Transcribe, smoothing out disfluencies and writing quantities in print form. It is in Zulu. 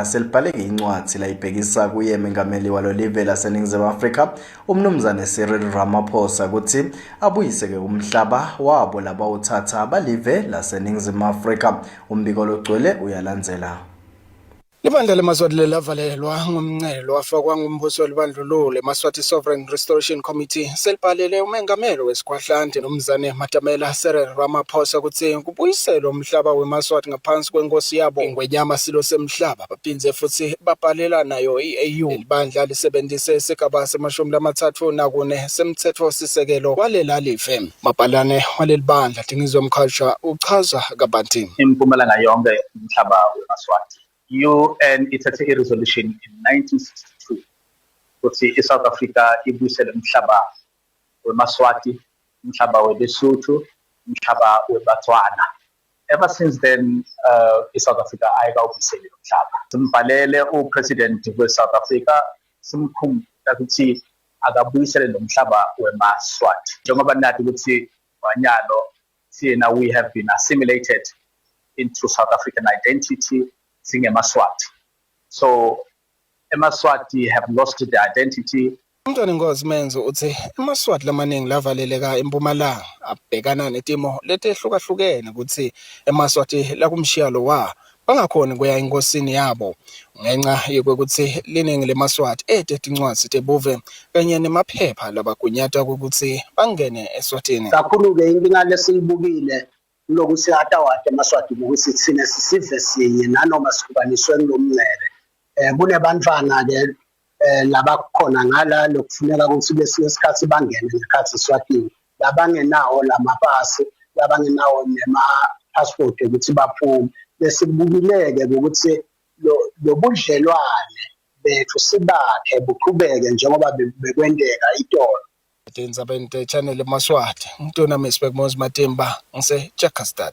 Selibhaleke incwadi la ibhekisa kuye mengameli walo live laseNingizimu Afrika umnumzane Cyril Ramaphosa ukuthi abuyise-ke umhlaba wabo labawuthatha balive laseNingizimu Afrika. Umbiko logcwele uyalandzela. Libandla leMaswati lelavalelwa ngumncele wafakwa ngumbuso welibandlululo eMaswati Sovereign Restoration Committee selibhalele umengameli wesikhwahlande nomzane Matamela Cyril Ramaphosa ukuthi kubuyiselwe umhlaba weMaswati ngaphansi kwenkosi yabo iNgwenyama Silo Semhlaba. Baphindze futhi babhalela nayo i-AU. Libandla lisebenzise isigaba se-34 semthetho sisekelo walela live. Mabhalane waleli bandla Dingizo Mkhalsha uchaza kabanti. Impumelanga yonke umhlaba weMaswati. UN ithathe i-resolution in 1962 ukuthi iSouth Africa ibuyisele umhlaba weMaswati, umhlaba weLesotho, umhlaba weBotswana. Ever since then, iSouth Africa ayikawubuyiseli umhlaba. Simbhalele uPresident weSouth Africa simkhumbuza ukuthi akabuyisele lo mhlaba weMaswati. Njengoba nathi ukuthi wanyalo thina we have been assimilated into South African identity. SingeMaswati. So eMaswati have lost their identity. Umntwana Ngozi Menzo uthi eMaswati lamaningi lavaleleka eMpumalanga abhekana netimo letehlukahlukene ukuthi eMaswati la kumshiyalo wa bangakhona kuya inkosini yabo ngenxa yokuthi liningi leMaswati incwadi tebuve kanye nemaphepha labagunyata ukuthi bangene eSwatini. Kakhulu ke inkinga lesiyibukile lokuthi atawade eMaswati ukuthi thina sisive sinye nanoma sikubaniswe kulomncele. Kunebantwana ke labakhona ngala lokufuneka ukuthi besiye isikhathi bangene ngekhathi eSwatini. Labangenawo lamapasi, labangenawo nema passport ukuthi baphume. Besibukileke ukuthi lo budlelwane bethu sibakhe buqhubeke njengoba bekwendeka itolo. Channel eMaswati. Ngitona Misbek Mos Matimba ngise Jakarta.